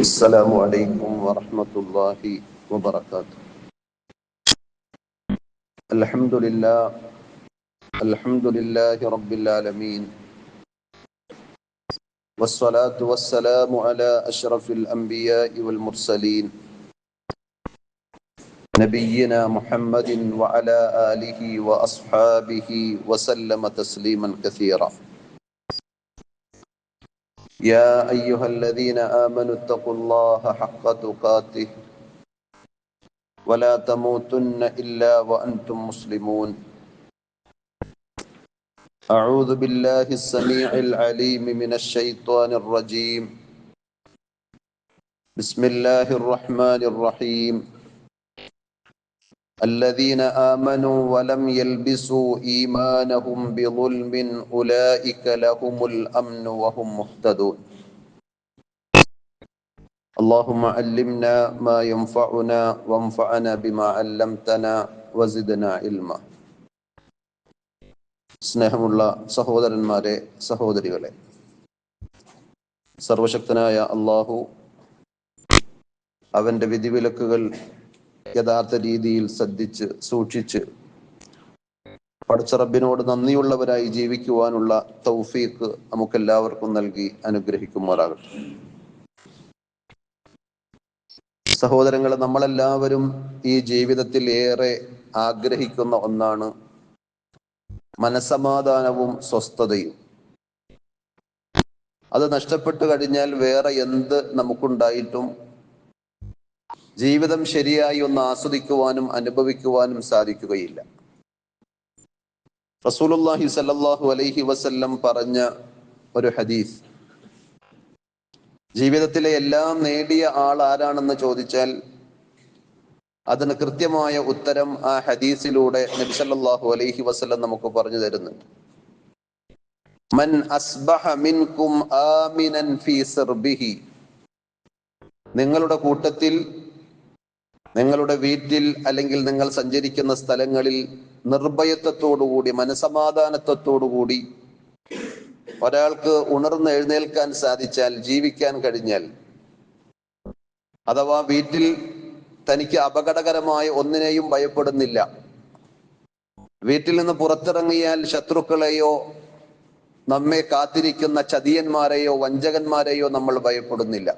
السلام عليكم ورحمة الله وبركاته. الحمد لله رب العالمين، والصلاة والسلام على أشرف الأنبياء والمرسلين نبينا محمد وعلى آله وأصحابه وسلم تسليما كثيرا. يا أيها الذين آمنوا اتقوا الله حق تقاته ولا تموتن إلا وأنتم مسلمون. أعوذ بالله السميع العليم من الشيطان الرجيم. بسم الله الرحمن الرحيم. الذين آمنوا ولم يلبسوا إيمانهم بظلم أولئك لهم الأمن وهم مهتدون. اللهم علمنا ما ينفعنا وانفعنا بما علمتنا وزدنا علما. സ്നേഹമുള്ള സഹോദരന്മാരെ, സഹോദരികളെ, സർവശക്തനായ അള്ളാഹു അവന്റെ വിധിവിലക്കുകൾ യഥാർത്ഥ രീതിയിൽ ശ്രദ്ധിച്ച് സൂക്ഷിച്ച് പടച്ച റബ്ബിനോട് നന്ദിയുള്ളവരായി ജീവിക്കുവാനുള്ള തൗഫീഖ് നമുക്കെല്ലാവർക്കും നൽകി അനുഗ്രഹിക്കുമാറാകട്ടെ. സഹോദരങ്ങളെ, നമ്മളെല്ലാവരും ഈ ജീവിതത്തിൽ ഏറെ ആഗ്രഹിക്കുന്ന ഒന്നാണ് മനസമാധാനവും സ്വസ്ഥതയും. അത് നഷ്ടപ്പെട്ടു കഴിഞ്ഞാൽ വേറെ എന്ത് നമുക്കുണ്ടായിട്ടും ജീവിതം ശരിയായി ഒന്ന് ആസ്വദിക്കുവാനും അനുഭവിക്കുവാനും സാധിക്കുകയില്ല. റസൂലുള്ളാഹി സ്വല്ലല്ലാഹു അലൈഹി വസല്ലം പറഞ്ഞ ഒരു ഹദീസ്, ജീവിതത്തിലെ എല്ലാം നേടിയ ആൾ ആരാണെന്ന് ചോദിച്ചാൽ അതിന് കൃത്യമായ ഉത്തരം ആ ഹദീസിലൂടെ നബി സല്ലല്ലാഹു അലൈഹി വസല്ലം നമുക്ക് പറഞ്ഞു തരുന്നുണ്ട്. മൻ അസ്ബഹ മിൻകും ആമിനൻ ഫീ സിർബിഹി, നിങ്ങളുടെ കൂട്ടത്തിൽ, നിങ്ങളുടെ വീട്ടിൽ അല്ലെങ്കിൽ നിങ്ങൾ സഞ്ചരിക്കുന്ന സ്ഥലങ്ങളിൽ നിർഭയത്വത്തോടുകൂടി, മനസമാധാനത്വത്തോടുകൂടി ഒരാൾക്ക് ഉണർന്ന് എഴുന്നേൽക്കാൻ സാധിച്ചാൽ, ജീവിക്കാൻ കഴിഞ്ഞാൽ, അഥവാ വീട്ടിൽ തനിക്ക് അപകടകരമായ ഒന്നിനെയും ഭയപ്പെടുന്നില്ല, വീട്ടിൽ നിന്ന് പുറത്തിറങ്ങിയാൽ ശത്രുക്കളെയോ നമ്മെ കാത്തിരിക്കുന്ന ചതിയന്മാരെയോ വഞ്ചകന്മാരെയോ നമ്മൾ ഭയപ്പെടുന്നില്ല,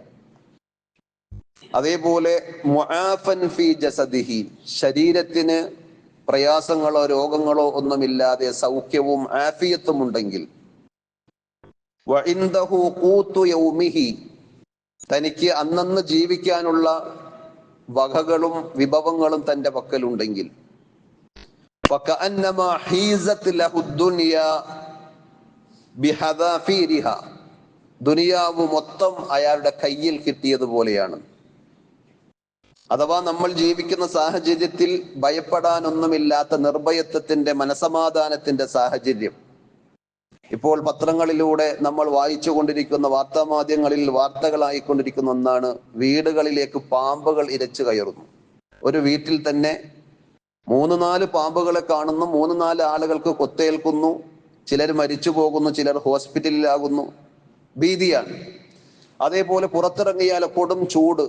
അതേപോലെ മുആഫൻ ഫീ ജസദിഹി, ശരീരത്തിന് പ്രയാസങ്ങളോ രോഗങ്ങളോ ഒന്നുമില്ലാതെ സൗഖ്യവും ആഫിയത്തും ഉണ്ടെങ്കിൽ, വഇൻദഹു ഖൂതു യൗമിഹി, തനിക്ക് അന്നന്ന് ജീവിക്കാനുള്ള വകകളും വിഭവങ്ങളും തന്റെ പക്കലുണ്ടെങ്കിൽ, ഫകഅന്നമാ ഹീസത് ലഹു ദുനിയാ ബിഹദാഫീരിഹ, ദുനിയാവ് മൊത്തം അയാളുടെ കയ്യിൽ കിട്ടിയതുപോലെയാണ്. അഥവാ നമ്മൾ ജീവിക്കുന്ന സാഹചര്യത്തിൽ ഭയപ്പെടാനൊന്നുമില്ലാത്ത നിർഭയത്വത്തിന്റെ, മനസമാധാനത്തിന്റെ സാഹചര്യം. ഇപ്പോൾ പത്രങ്ങളിലൂടെ നമ്മൾ വായിച്ചു കൊണ്ടിരിക്കുന്ന, വാർത്താമാധ്യമങ്ങളിൽ വാർത്തകളായിക്കൊണ്ടിരിക്കുന്ന ഒന്നാണ്, വീടുകളിലേക്ക് പാമ്പുകൾ ഇരച്ചു കയറുന്നു. ഒരു വീട്ടിൽ തന്നെ 3-4 പാമ്പുകളെ കാണുന്നു, 3-4 ആളുകൾക്ക് കൊത്തേൽക്കുന്നു, ചിലർ മരിച്ചു പോകുന്നു, ചിലർ ഹോസ്പിറ്റലിലാകുന്നു. ഭീതിയാണ്. അതേപോലെ പുറത്തിറങ്ങിയാൽ കൊടും ചൂട്,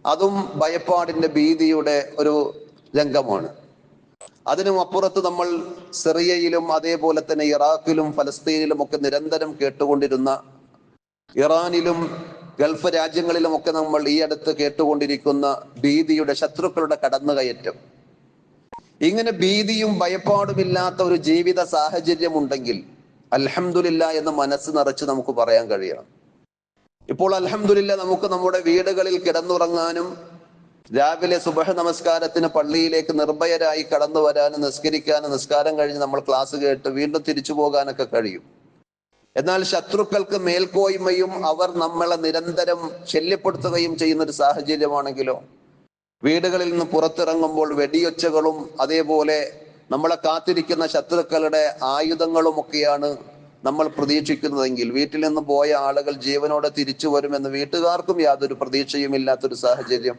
അതും ഭയപ്പാടിന്റെ, ഭീതിയുടെ ഒരു രംഗമാണ്. അതിനും അപ്പുറത്ത് നമ്മൾ സിറിയയിലും അതേപോലെ തന്നെ ഇറാഖിലും ഫലസ്തീനിലും ഒക്കെ നിരന്തരം കേട്ടുകൊണ്ടിരുന്ന, ഇറാനിലും ഗൾഫ് രാജ്യങ്ങളിലും ഒക്കെ നമ്മൾ ഈ അടുത്ത് കേട്ടുകൊണ്ടിരിക്കുന്ന ഭീതിയുടെ, ശത്രുക്കളുടെ കടന്നുകയറ്റം. ഇങ്ങനെ ഭീതിയും ഭയപ്പാടുമില്ലാത്ത ഒരു ജീവിത സാഹചര്യം ഉണ്ടെങ്കിൽ അൽഹംദുലില്ലാ എന്ന് മനസ്സ് നിറച്ച് നമുക്ക് പറയാൻ കഴിയണം. ഇപ്പോൾ അൽഹംദുലില്ലാ നമുക്ക് നമ്മുടെ വീടുകളിൽ കിടന്നുറങ്ങാനും രാവിലെ സുബഹ് നമസ്കാരത്തിന് പള്ളിയിലേക്ക് നിർഭയരായി കടന്നു വരാനും നിസ്കരിക്കാനും, നിസ്കാരം കഴിഞ്ഞ് നമ്മൾ ക്ലാസ് കേട്ട് വീണ്ടും തിരിച്ചു പോകാനൊക്കെ കഴിയും. എന്നാൽ ശത്രുക്കൾക്ക് മേൽക്കോയ്മയും അവർ നമ്മളെ നിരന്തരം ശല്യപ്പെടുത്തുകയും ചെയ്യുന്ന ഒരു സാഹചര്യമാണെങ്കിലോ, വീടുകളിൽ നിന്ന് പുറത്തിറങ്ങുമ്പോൾ വെടിയൊച്ചകളും അതേപോലെ നമ്മളെ കാത്തിരിക്കുന്ന ശത്രുക്കളുടെ ആയുധങ്ങളും ഒക്കെയാണ് നമ്മൾ പ്രതീക്ഷിക്കുന്നതെങ്കിൽ, വീട്ടിൽ നിന്ന് പോയ ആളുകൾ ജീവനോടെ തിരിച്ചു വരുമെന്ന് വീട്ടുകാർക്കും യാതൊരു പ്രതീക്ഷയും ഇല്ലാത്തൊരു സാഹചര്യം.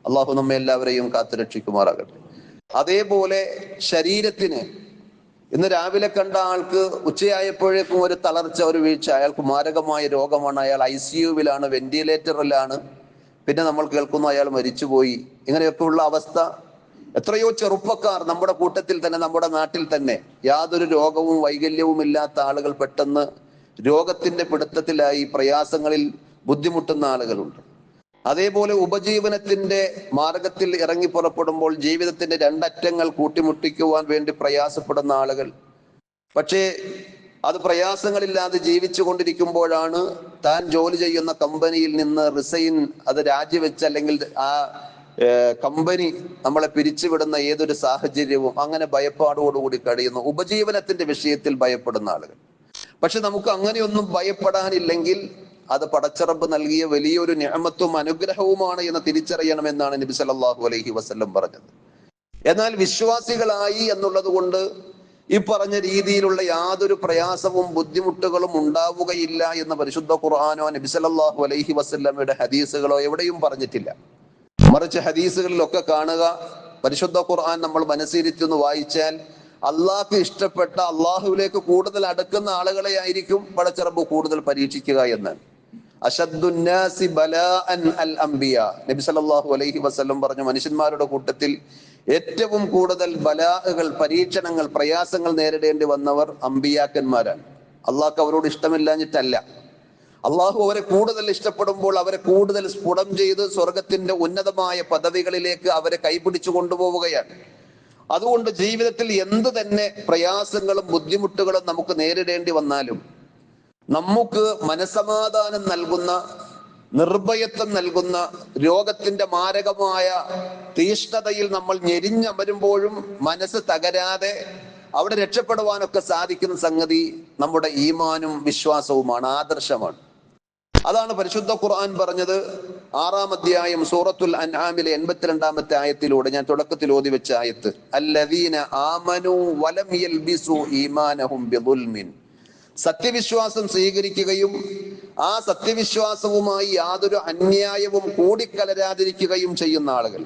അള്ളാഹു നമ്മെ എല്ലാവരെയും കാത്തുരക്ഷിക്കുമാറാകട്ടെ. അതേപോലെ ശരീരത്തിന് ഇന്ന് രാവിലെ കണ്ട ആൾക്ക് ഉച്ചയായപ്പോഴേക്കും ഒരു തളർച്ച, ഒരു വീഴ്ച, അയാൾക്ക് മാരകമായ രോഗമാണ്, അയാൾ ICU-വിലാണ്, വെന്റിലേറ്ററിലാണ്. പിന്നെ നമ്മൾ കേൾക്കുന്നു അയാൾ മരിച്ചുപോയി. ഇങ്ങനെയൊക്കെയുള്ള അവസ്ഥ. എത്രയോ ചെറുപ്പക്കാർ നമ്മുടെ കൂട്ടത്തിൽ തന്നെ, നമ്മുടെ നാട്ടിൽ തന്നെ യാതൊരു രോഗവും വൈകല്യവും ഇല്ലാത്ത ആളുകൾ പെട്ടെന്ന് രോഗത്തിന്റെ പിടുത്തത്തിലായി പ്രയാസങ്ങളിൽ ബുദ്ധിമുട്ടുന്ന ആളുകളുണ്ട്. അതേപോലെ ഉപജീവനത്തിന്റെ മാർഗത്തിൽ ഇറങ്ങി പുറപ്പെടുമ്പോൾ ജീവിതത്തിന്റെ രണ്ടറ്റങ്ങൾ കൂട്ടിമുട്ടിക്കുവാൻ വേണ്ടി പ്രയാസപ്പെടുന്ന ആളുകൾ. പക്ഷേ അത് പ്രയാസങ്ങളില്ലാതെ ജീവിച്ചു കൊണ്ടിരിക്കുമ്പോഴാണ് താൻ ജോലി ചെയ്യുന്ന കമ്പനിയിൽ നിന്ന് റിസൈൻ, അത് രാജിവെച്ച്, അല്ലെങ്കിൽ ആ കമ്പനി നമ്മളെ പിരിച്ചുവിടുന്ന ഏതൊരു സാഹചര്യവും അങ്ങനെ ഭയപ്പാടോടുകൂടി കഴിയുന്നു. ഉപജീവനത്തിന്റെ വിഷയത്തിൽ ഭയപ്പെടുന്ന ആളുകൾ. പക്ഷെ നമുക്ക് അങ്ങനെയൊന്നും ഭയപ്പെടാനില്ലെങ്കിൽ അത് പടച്ചറബ് നൽകിയ വലിയൊരു നിഅമത്തും അനുഗ്രഹവുമാണ് എന്ന് തിരിച്ചറിയണമെന്നാണ് നബി സല്ലല്ലാഹു അലൈഹി വസല്ലം പറഞ്ഞത്. എന്നാൽ വിശ്വാസികളായി എന്നുള്ളത് കൊണ്ട് ഈ പറഞ്ഞ രീതിയിലുള്ള യാതൊരു പ്രയാസവും ബുദ്ധിമുട്ടുകളും ഉണ്ടാവുകയില്ല എന്ന് പരിശുദ്ധ ഖുർആനോ നബി സല്ലല്ലാഹു അലൈഹി വസല്ലമയുടെ ഹദീസുകളോ എവിടെയും പറഞ്ഞിട്ടില്ല. മറിച്ച് ഹദീസുകളിലൊക്കെ കാണുക, പരിശുദ്ധ ഖുർആൻ നമ്മൾ മനസ്സിരുത്തുന്നു വായിച്ചാൽ അള്ളാഹ്ക്ക് ഇഷ്ടപ്പെട്ട, അള്ളാഹുവിലേക്ക് കൂടുതൽ അടുക്കുന്ന ആളുകളെ ആയിരിക്കും പടച്ചറബ് കൂടുതൽ പരീക്ഷിക്കുക എന്ന്. അശദ്ദുന്നാസി ബലാഅൻ അൽ അംബിയ, നബി സല്ലല്ലാഹു അലൈഹി വസല്ലം പറഞ്ഞു, മനുഷ്യന്മാരുടെ കൂട്ടത്തിൽ ഏറ്റവും കൂടുതൽ ബലാഅകൾ, പരീക്ഷണങ്ങൾ, പ്രയാസങ്ങൾ നേരിടേണ്ടി വന്നവർ അംബിയാക്കന്മാരാണ്. അള്ളാഹ്ക്ക് അവരോട് ഇഷ്ടമില്ലാഞ്ഞിട്ടല്ല. അള്ളാഹു അവരെ കൂടുതൽ ഇഷ്ടപ്പെടുമ്പോൾ അവരെ കൂടുതൽ സ്ഫുടം ചെയ്ത് സ്വർഗത്തിന്റെ ഉന്നതമായ പദവികളിലേക്ക് അവരെ കൈപിടിച്ചു കൊണ്ടുപോവുകയാണ്. അതുകൊണ്ട് ജീവിതത്തിൽ എന്ത് തന്നെ പ്രയാസങ്ങളും ബുദ്ധിമുട്ടുകളും നമുക്ക് നേരിടേണ്ടി വന്നാലും നമുക്ക് മനസമാധാനം നൽകുന്ന, നിർഭയത്വം നൽകുന്ന, രോഗത്തിന്റെ മാരകമായ തീഷ്ണതയിൽ നമ്മൾ ഞെരിഞ്ഞമരുമ്പോഴും മനസ്സ് തകരാതെ അവിടെ രക്ഷപ്പെടുവാനൊക്കെ സാധിക്കുന്ന സംഗതി നമ്മുടെ ഈമാനും വിശ്വാസവുമാണ്, ആദർശമാണ്. അതാണ് പരിശുദ്ധ ഖുർആൻ പറഞ്ഞത് 6-ാം അധ്യായം സൂറത്തുൽ അൻആമിലെ 82-ാമത്തെ ആയത്തിലൂടെ, ഞാൻ തുടക്കത്തിൽ ഓതി വെച്ച ആയത്ത്, അല്ലദീന ആമനൂ വലം യൽബിസു ഈമാനഹും ബിദുൽമിൻ, സത്യവിശ്വാസം സ്വീകരിക്കുകയും ആ സത്യവിശ്വാസവുമായി യാതൊരു അന്യായവും കൂടിക്കലരാതിരിക്കുകയും ചെയ്യുന്ന ആളുകൾ,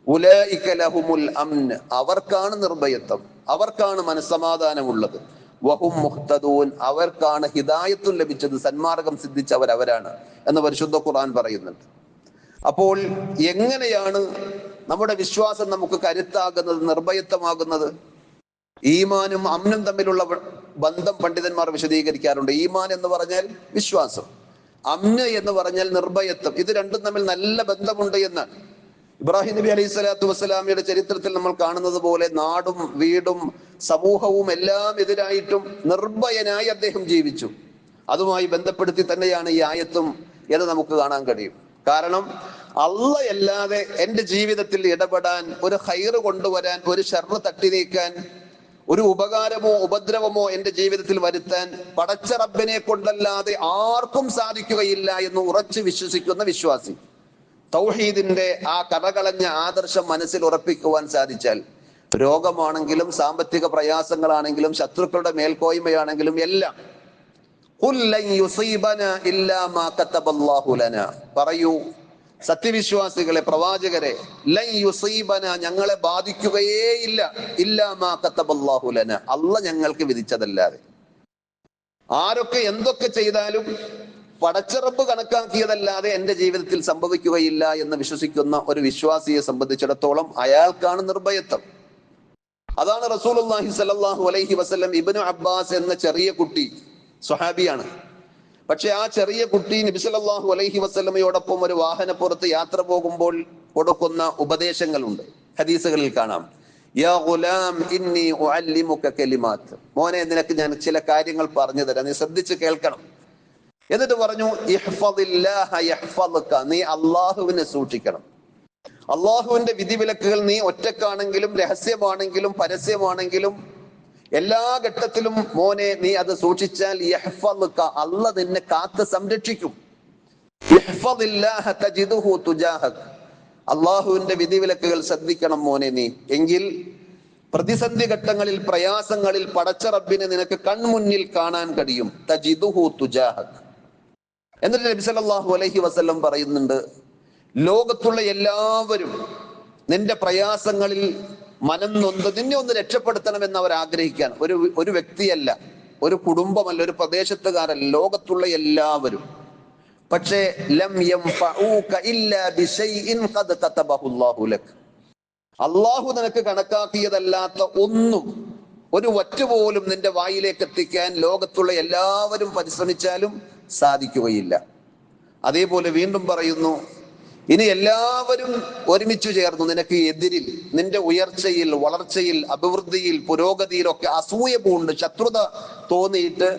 ഉലൈക ലഹുമുൽ അംൻ, അവർക്കാണ് നിർഭയത്വം, അവർക്കാണ് മനസ്സമാധാനമുള്ളത്, വഹും മുഹ്തദൂൻ, അവർക്കാണ് ഹിദായത്തും ലഭിച്ചത്, സന്മാർഗം സിദ്ധിച്ചവർ അവരാണ് എന്ന് പരിശുദ്ധ ഖുർആൻ പറയുന്നുണ്ട്. അപ്പോൾ എങ്ങനെയാണ് നമ്മുടെ വിശ്വാസം നമുക്ക് കരുത്താകുന്നത്, നിർഭയത്വമാകുന്നത്? ഈമാനും അമ്നും തമ്മിലുള്ള ബന്ധം പണ്ഡിതന്മാർ വിശദീകരിക്കാറുണ്ട്. ഈമാൻ എന്ന് പറഞ്ഞാൽ വിശ്വാസം, അമ്ന് എന്ന് പറഞ്ഞാൽ നിർഭയത്വം. ഇത് രണ്ടും തമ്മിൽ നല്ല ബന്ധമുണ്ട് എന്നാണ്. ഇബ്രാഹിം നബി അലൈഹി സ്വലാത്തു വസ്സലാമിയുടെ ചരിത്രത്തിൽ നമ്മൾ കാണുന്നത് പോലെ നാടും വീടും സമൂഹവും എല്ലാം എതിരായിട്ടും നിർഭയനായി അദ്ദേഹം ജീവിച്ചു. അതുമായി ബന്ധപ്പെടുത്തി തന്നെയാണ് ഈ ആയത്തും എന്ന് നമുക്ക് കാണാൻ കഴിയും. കാരണം അല്ലാഹ് അല്ലാതെ എൻ്റെ ജീവിതത്തിൽ ഇടപെടാൻ, ഒരു ഖൈറ് കൊണ്ടുവരാൻ, ഒരു ശർറ് തട്ടി നീക്കാൻ, ഒരു ഉപകാരമോ ഉപദ്രവമോ എൻ്റെ ജീവിതത്തിൽ വരുത്താൻ പടച്ച റബ്ബിനെ കൊണ്ടല്ലാതെ ആർക്കും സാധിക്കുകയില്ല എന്ന് ഉറച്ചു വിശ്വസിക്കുന്ന വിശ്വാസി, തൗഹീദിന്റെ ആ കറകളഞ്ഞ ആദർശം മനസ്സിൽ ഉറപ്പിക്കുവാൻ സാധിച്ചാൽ, രോഗമാണെങ്കിലും സാമ്പത്തിക പ്രയാസങ്ങളാണെങ്കിലും ശത്രുക്കളുടെ മേൽക്കോയ്മയാണെങ്കിലും എല്ലാം, ഖുൽ ലൻ യുസീബനാ ഇല്ലാ മാ കതബല്ലാഹു ലനാ, പറയൂ സത്യവിശ്വാസികളെ, പ്രവാചകരെ, ലൻ യുസീബനാ, ഞങ്ങളെ ബാധിക്കുകയേയില്ല, ഇല്ലാ മാ കതബല്ലാഹു ലനാ, അല്ലാഹ് ഞങ്ങൾക്ക് വിധിച്ചതല്ലാതെ. ആരൊക്കെ എന്തൊക്കെ ചെയ്താലും പടച്ചറബ് കണക്കാക്കിയതല്ലാതെ എൻ്റെ ജീവിതത്തിൽ സംഭവിക്കുകയില്ല എന്ന് വിശ്വസിക്കുന്ന ഒരു വിശ്വാസിയെ സംബന്ധിച്ചിടത്തോളം അയാൾക്കാണ് നിർഭയത്വം. അതാണ് റസൂലുള്ളാഹി സ്വല്ലല്ലാഹു അലൈഹി വസല്ലം, ഇബ്നു അബ്ബാസ് എന്ന ചെറിയ കുട്ടി സ്വഹാബിയാണ്. പക്ഷെ ആ ചെറിയ കുട്ടി നബി സല്ലല്ലാഹു അലൈഹി വസല്ലമയോടൊപ്പം ഒരു വാഹനപ്പുറത്ത് യാത്ര പോകുമ്പോൾ കൊടുക്കുന്ന ഉപദേശങ്ങളുണ്ട്, ഹദീസുകളിൽ കാണാം. യാ ഗുലാം ഇന്നി ഉഅല്ലിമുക കലിമാത്ത്, മോനെ നിനക്ക് ഞാൻ ചില കാര്യങ്ങൾ പറഞ്ഞു തരാം, നീ ശ്രദ്ധിച്ച് കേൾക്കണം. എന്നിട്ട് പറഞ്ഞു, ഇഹ്ഫദില്ലാഹ യഹ്ഫദുക, നീ അള്ളാഹുവിനെ സൂക്ഷിക്കണം. അള്ളാഹുവിന്റെ വിധിവിലക്കുകൾ നീ ഒറ്റക്കാണെങ്കിലും രഹസ്യമാണെങ്കിലും പരസ്യമാണെങ്കിലും എല്ലാ ഘട്ടത്തിലും മോനെ നീ അത് സൂക്ഷിച്ചാൽ യഹ്ഫദുക, അല്ലാഹ് നിന്നെ കാത്ത് സംരക്ഷിക്കും. ഇഹ്ഫദില്ലാഹ തജിദുഹു തുജാഹക്, അള്ളാഹുവിന്റെ വിധിവിലക്കുകൾ ശ്രദ്ധിക്കണം മോനെ നീ, എങ്കിൽ പ്രതിസന്ധി ഘട്ടങ്ങളിൽ, പ്രയാസങ്ങളിൽ പടച്ച റബ്ബിനെ നിനക്ക് കൺമുന്നിൽ കാണാൻ കഴിയും. തജിദുഹു തുജാഹക്. എന്നിട്ട് നബി സല്ലല്ലാഹു അലൈഹി വസല്ലം പറയുന്നുണ്ട്, ലോകത്തുള്ള എല്ലാവരും നിന്റെ പ്രയാസങ്ങളിൽ മനം നൊന്ത് നിന്നെ ഒന്ന് രക്ഷപ്പെടുത്തണമെന്ന് അവർ ആഗ്രഹിക്കാൻ ഒരു വ്യക്തിയല്ല, ഒരു കുടുംബമല്ല, ഒരു പ്രദേശത്തുകാരല്ല, ലോകത്തുള്ള എല്ലാവരും. പക്ഷേ ലം യൻഫഊക ഇല്ലാ ബിശൈഇൻ ഖദ് കതബഹു അല്ലാഹു ലക്, അള്ളാഹു നിനക്ക് കണക്കാക്കിയതല്ലാത്ത ഒന്നും ഒരു വറ്റുപോലും നിന്റെ വായിലേക്ക് എത്തിക്കാൻ ലോകത്തുള്ള എല്ലാവരും പരിശ്രമിച്ചാലും സാധിക്കുകയില്ല. അതേപോലെ വീണ്ടും പറയുന്നു, ഇനി എല്ലാവരും ഒരുമിച്ചു ചേർന്നു നിനക്ക് എതിരിൽ, നിന്റെ ഉയർച്ചയിൽ, വളർച്ചയിൽ, അഭിവൃദ്ധിയിൽ, പുരോഗതിയിലൊക്കെ അസൂയ പൂണ്ട് ശത്രുത തോന്നിയിട്ട്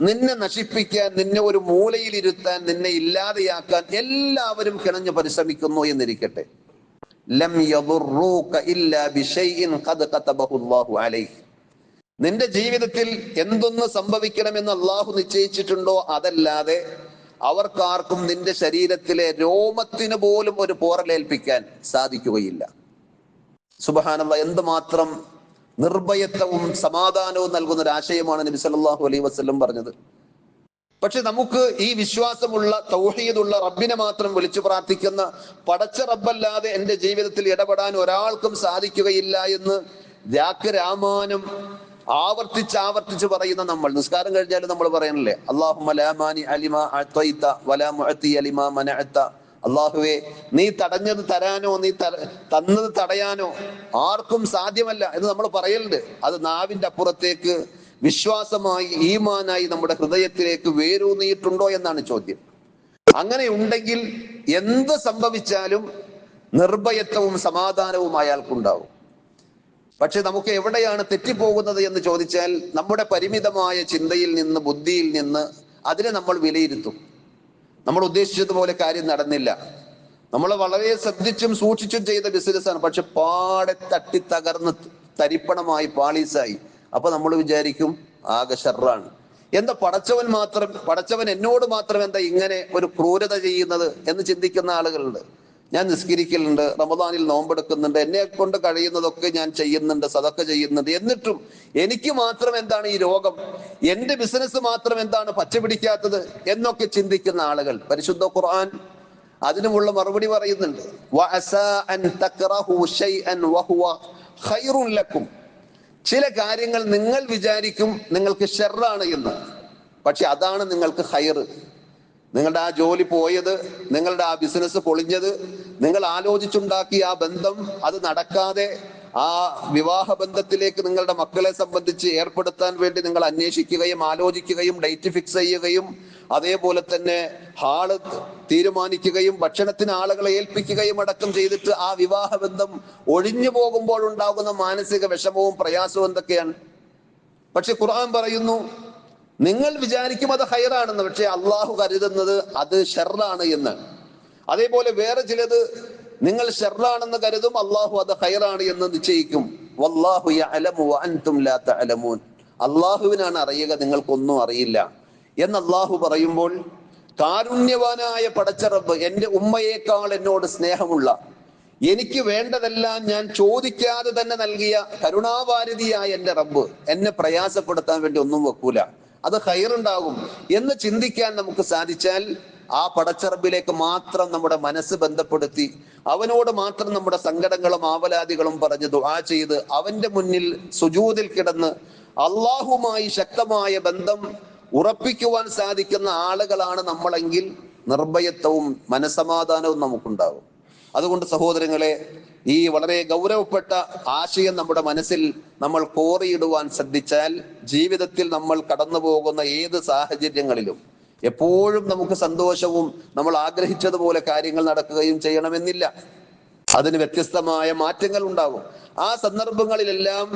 നിന്നെ നശിപ്പിക്കാൻ, നിന്നെ ഒരു മൂലയിലിരുത്താൻ, നിന്നെ ഇല്ലാതെയാക്കാൻ എല്ലാവരും കിണഞ്ഞു പരിശ്രമിക്കുന്നു എന്നിരിക്കട്ടെ, ലം യദുറൂക ഇല്ലാ ബിശൈഇൻ ഖദ് കതബഹു അല്ലാഹു അലൈഹി, നിന്റെ ജീവിതത്തിൽ എന്തൊന്ന് സംഭവിക്കണമെന്ന് അള്ളാഹു നിശ്ചയിച്ചിട്ടുണ്ടോ അതല്ലാതെ അവർക്കാർക്കും നിന്റെ ശരീരത്തിലെ രോമത്തിന് പോലും ഒരു പോറലേൽപ്പിക്കാൻ സാധിക്കുകയില്ല. സുബ്ഹാനല്ലാഹ്, എന്തുമാത്രം നിർഭയത്വവും സമാധാനവും നൽകുന്ന ഒരു ആശയമാണ് നബി സല്ലല്ലാഹു അലൈഹി വസല്ലം പറഞ്ഞത്. പക്ഷെ നമുക്ക് ഈ വിശ്വാസമുള്ള തൗഹീദുള്ള റബ്ബിനെ മാത്രം വിളിച്ചു പ്രാർത്ഥിക്കുന്ന, പടച്ച റബ്ബല്ലാതെ എൻ്റെ ജീവിതത്തിൽ ഇടപെടാൻ ഒരാൾക്കും സാധിക്കുകയില്ല എന്ന് രാമാനം ആവർത്തിച്ച് പറയുന്ന നമ്മൾ, നിസ്കാരം കഴിഞ്ഞാലും നമ്മൾ പറയണല്ലേ, അല്ലാഹുമ്മ ലാ മാനി അലിമ അഅ്തൈത വലാ മുഅതി അലിമ മനഅത, അല്ലാഹുവേ നീ തടഞ്ഞത് തരാനോ നീ തന്നത് തടയാനോ ആർക്കും സാധ്യമല്ല എന്ന് നമ്മൾ പറയലുണ്ട്. അത് നാവിന്റെ അപ്പുറത്തേക്ക് വിശ്വാസമായി, ഈമാനായി നമ്മുടെ ഹൃദയത്തിലേക്ക് വേരൂന്നിയിട്ടുണ്ടോ എന്നാണ് ചോദ്യം. അങ്ങനെ ഉണ്ടെങ്കിൽ എന്ത് സംഭവിച്ചാലും നിർഭയത്വവും സമാധാനവും അയാൾക്കുണ്ടാവും. പക്ഷെ നമുക്ക് എവിടെയാണ് തെറ്റിപ്പോകുന്നത് എന്ന് ചോദിച്ചാൽ, നമ്മുടെ പരിമിതമായ ചിന്തയിൽ നിന്ന്, ബുദ്ധിയിൽ നിന്ന് അതിനെ നമ്മൾ വിലയിരുത്തും. നമ്മൾ ഉദ്ദേശിച്ചതുപോലെ കാര്യം നടന്നില്ല, നമ്മൾ വളരെ ശ്രദ്ധിച്ചും സൂക്ഷിച്ചും ചെയ്ത ബിസിനസ്സാണ്, പക്ഷെ പാടെ തട്ടി തകർന്ന് തരിപ്പണമായി, പാളീസായി. അപ്പൊ നമ്മൾ വിചാരിക്കും ആകെ ഷർറാണ്. എന്താ പടച്ചവൻ എന്നോട് മാത്രം എന്താ ഇങ്ങനെ ഒരു ക്രൂരത ചെയ്യുന്നത് എന്ന് ചിന്തിക്കുന്ന ആളുകളുണ്ട്. ഞാൻ നിസ്കരിക്കലുണ്ട്, റമദാനിൽ നോമ്പെടുക്കുന്നുണ്ട്, എന്നെ കൊണ്ട് കഴിയുന്നതൊക്കെ ഞാൻ ചെയ്യുന്നുണ്ട്, സദഖ ചെയ്യുന്നുണ്ട്, എന്നിട്ടും എനിക്ക് മാത്രം എന്താണ് ഈ രോഗം, എന്റെ ബിസിനസ് മാത്രം എന്താണ് പച്ച പിടിക്കാത്തത് എന്നൊക്കെ ചിന്തിക്കുന്ന ആളുകൾ. പരിശുദ്ധ ഖുർആൻ അതിനുമുള്ള മറുപടി പറയുന്നുണ്ട്, വഅസാ അൻ തക്റഹു ശൈഅൻ വഹുവ ഖൈറുൻ ലക്കും, ചില കാര്യങ്ങൾ നിങ്ങൾ വിചാരിക്കും നിങ്ങൾക്ക് ഷർറാണ് എന്ന്, പക്ഷെ അതാണ് നിങ്ങൾക്ക് ഖൈറ്. നിങ്ങളുടെ ആ ജോലി പോയത്, നിങ്ങളുടെ ആ ബിസിനസ് പൊളിഞ്ഞത്, നിങ്ങൾ ആലോചിച്ചുണ്ടാക്കിയ ആ ബന്ധം അത് നടക്കാതെ, ആ വിവാഹ ബന്ധത്തിലേക്ക് നിങ്ങളുടെ മക്കളെ സംബന്ധിച്ച് ഏർപ്പെടുത്താൻ വേണ്ടി നിങ്ങൾ അന്വേഷിക്കുകയും ആലോചിക്കുകയും ഡേറ്റ് ഫിക്സ് ചെയ്യുകയും അതേപോലെ തന്നെ ഹാള് തീരുമാനിക്കുകയും ഭക്ഷണത്തിന് ആളുകളെ ഏൽപ്പിക്കുകയും അടക്കം ചെയ്തിട്ട് ആ വിവാഹ ബന്ധം ഒഴിഞ്ഞു പോകുമ്പോൾ ഉണ്ടാകുന്ന മാനസിക വിഷമവും പ്രയാസവും എന്തൊക്കെയാണ്. പക്ഷെ ഖുർആൻ പറയുന്നു, നിങ്ങൾ വിചാരിക്കും അത് ഹൈറാണെന്ന്, പക്ഷെ അള്ളാഹു കരുതുന്നത് അത് ഷർറാണ് എന്ന്. അതേപോലെ വേറെ ചിലത് നിങ്ങൾ ഷർറാണെന്ന് കരുതും, അള്ളാഹു അത് ഹൈറാണ് എന്ന് നിശ്ചയിക്കും. വല്ലാഹു യഅലമു വഅൻതും ലാ തഅലമൂൻ, അള്ളാഹുവിനാണ് അറിയുക, നിങ്ങൾക്കൊന്നും അറിയില്ല എന്ന് അള്ളാഹു പറയുമ്പോൾ, കാരുണ്യവാനായ പടച്ച റബ്ബ്, എൻ്റെ ഉമ്മയേക്കാൾ എന്നോട് സ്നേഹമുള്ള, എനിക്ക് വേണ്ടതെല്ലാം ഞാൻ ചോദിക്കാതെ തന്നെ നൽകിയ കരുണാവാരിധിയായ എൻ്റെ റബ്ബ് എന്നെ പ്രയാസപ്പെടുത്താൻ വേണ്ടി ഒന്നും വെക്കൂല, അത് ഹൈറുണ്ടാകും എന്ന് ചിന്തിക്കാൻ നമുക്ക് സാധിച്ചാൽ, ആ പടച്ചറബിലേക്ക് മാത്രം നമ്മുടെ മനസ്സ് ബന്ധപ്പെടുത്തി അവനോട് മാത്രം നമ്മുടെ സങ്കടങ്ങളും ആവലാദികളും പറഞ്ഞ് ദുആ ചെയ്ത് അവന്റെ മുന്നിൽ സുജൂദിൽ കിടന്ന് അള്ളാഹുമായി ശക്തമായ ബന്ധം ഉറപ്പിക്കുവാൻ സാധിക്കുന്ന ആളുകളാണ് നമ്മളെങ്കിൽ നിർഭയത്വവും മനസമാധാനവും നമുക്കുണ്ടാകും. അതുകൊണ്ട് സഹോദരങ്ങളെ, ഈ വളരെ ഗൗരവപ്പെട്ട ആശയം നമ്മുടെ മനസ്സിൽ നമ്മൾ കോറിയിടുവാൻ ശ്രദ്ധിച്ചാൽ, ജീവിതത്തിൽ നമ്മൾ കടന്നു പോകുന്ന ഏത് സാഹചര്യങ്ങളിലും എപ്പോഴും നമുക്ക് സന്തോഷവും നമ്മൾ ആഗ്രഹിച്ചതുപോലെ കാര്യങ്ങൾ നടക്കുകയും ചെയ്യണമെന്നില്ല. അതിന് വ്യത്യസ്തമായ മാറ്റങ്ങൾ ഉണ്ടാകും. ആ സന്ദർഭങ്ങളിലെല്ലാം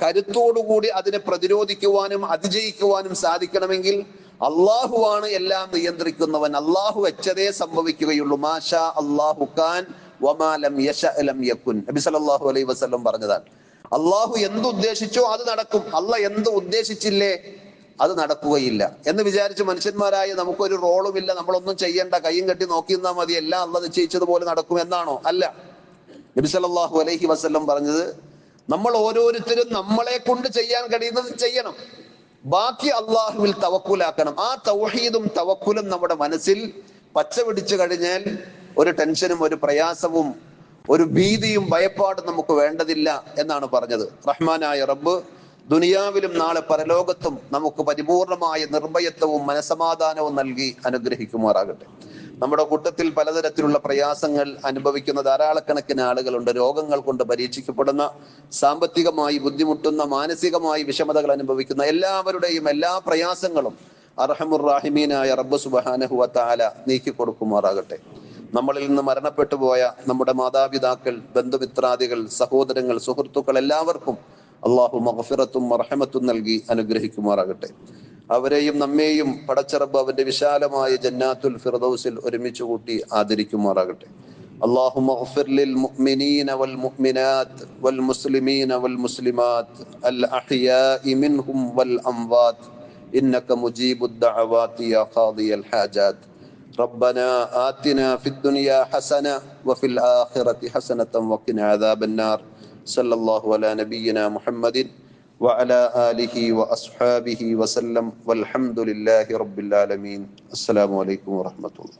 കരുത്തോടുകൂടി അതിനെ പ്രതിരോധിക്കുവാനും അതിജയിക്കുവാനും സാധിക്കണമെങ്കിൽ അള്ളാഹുവാണ് എല്ലാം നിയന്ത്രിക്കുന്നവൻ. അള്ളാഹു വെച്ചതേ സംഭവിക്കുകയുള്ളൂ. മാഷാ അല്ലാഹു കാൻ വമാ ലം യശഅ ലം യകുൻ, നബി സല്ലല്ലാഹു അലൈഹി വസല്ലം പറഞ്ഞതാണ്. അള്ളാഹു എന്ത് ഉദ്ദേശിച്ചോ അത് നടക്കും, അള്ളാഹ് എന്ത് ഉദ്ദേശിച്ചില്ലേ അത് നടക്കുകയില്ല എന്ന് വിചാരിച്ച് മനുഷ്യന്മാരായ നമുക്കൊരു റോളുമില്ല, നമ്മളൊന്നും ചെയ്യണ്ട, കയ്യും കെട്ടി നോക്കി നിന്നാൽ മതി, എല്ലാം അള്ളാഹ് നിശ്ചയിച്ചതുപോലെ നടക്കും എന്നാണോ? അല്ല. നബി സല്ലല്ലാഹു അലൈഹി വസല്ലം പറഞ്ഞത്, നമ്മൾ ഓരോരുത്തരും നമ്മളെ കൊണ്ട് ചെയ്യാൻ കഴിയുന്നത് ചെയ്യണം, ബാക്കി അള്ളാഹുവിൽ തവക്കുലാക്കണം. ആ തൗഹീദും തവക്കുലും നമ്മുടെ മനസ്സിൽ പച്ച പിടിച്ചു കഴിഞ്ഞാൽ ഒരു ടെൻഷനും ഒരു പ്രയാസവും ഒരു ഭീതിയും ഭയപ്പാടും നമുക്ക് വേണ്ടതില്ല എന്നാണ് പറഞ്ഞത്. റഹ്മാനായ റബ്ബ് ദുനിയാവിലും നാളെ പരലോകത്തും നമുക്ക് പരിപൂർണമായ നിർഭയത്വവും മനസമാധാനവും നൽകി അനുഗ്രഹിക്കുമാറാകട്ടെ. നമ്മുടെ കൂട്ടത്തിൽ പലതരത്തിലുള്ള പ്രയാസങ്ങൾ അനുഭവിക്കുന്ന ധാരാളക്കണക്കിന് ആളുകളുണ്ട്. രോഗങ്ങൾ കൊണ്ട് പരീക്ഷിക്കപ്പെടുന്ന, സാമ്പത്തികമായി ബുദ്ധിമുട്ടുന്ന, മാനസികമായി വിഷമതകൾ അനുഭവിക്കുന്ന എല്ലാവരുടെയും എല്ലാ പ്രയാസങ്ങളും അർഹമുർ റാഹിമീനായ റബ്ബ് സുബ്ഹാനഹു വ തആല നീക്കി കൊടുക്കുമാറാകട്ടെ. നമ്മളിൽ നിന്ന് മരണപ്പെട്ടു പോയ നമ്മുടെ മാതാപിതാക്കൾ, ബന്ധുമിത്രാദികൾ, സഹോദരങ്ങൾ, സുഹൃത്തുക്കൾ എല്ലാവർക്കും അള്ളാഹു മഗ്ഫിറത്തും മർഹമത്തും നൽകി അനുഗ്രഹിക്കുമാറാകട്ടെ. അവരെയും നമ്മെയും പടച്ചറബ് അവന്റെ വിശാലമായ ജന്നാത്തുൽ ഫിർദൗസിൽ ഒരുമിച്ച് കൂട്ടി ആദരിക്കുമാറാകട്ടെ. اللهم اغفر للمؤمنين والمؤمنات والمسلمين والمسلمات الأحياء منهم والأموات إنك مجيب الدعوات يا قاضي الحاجات. ربنا آتنا في الدنيا حسنة وفي الآخرة حسنة وقنا عذاب النار. صلى الله على نبينا محمد وعلى آله وأصحابه وسلم والحمد لله رب العالمين. السلام عليكم ورحمة الله.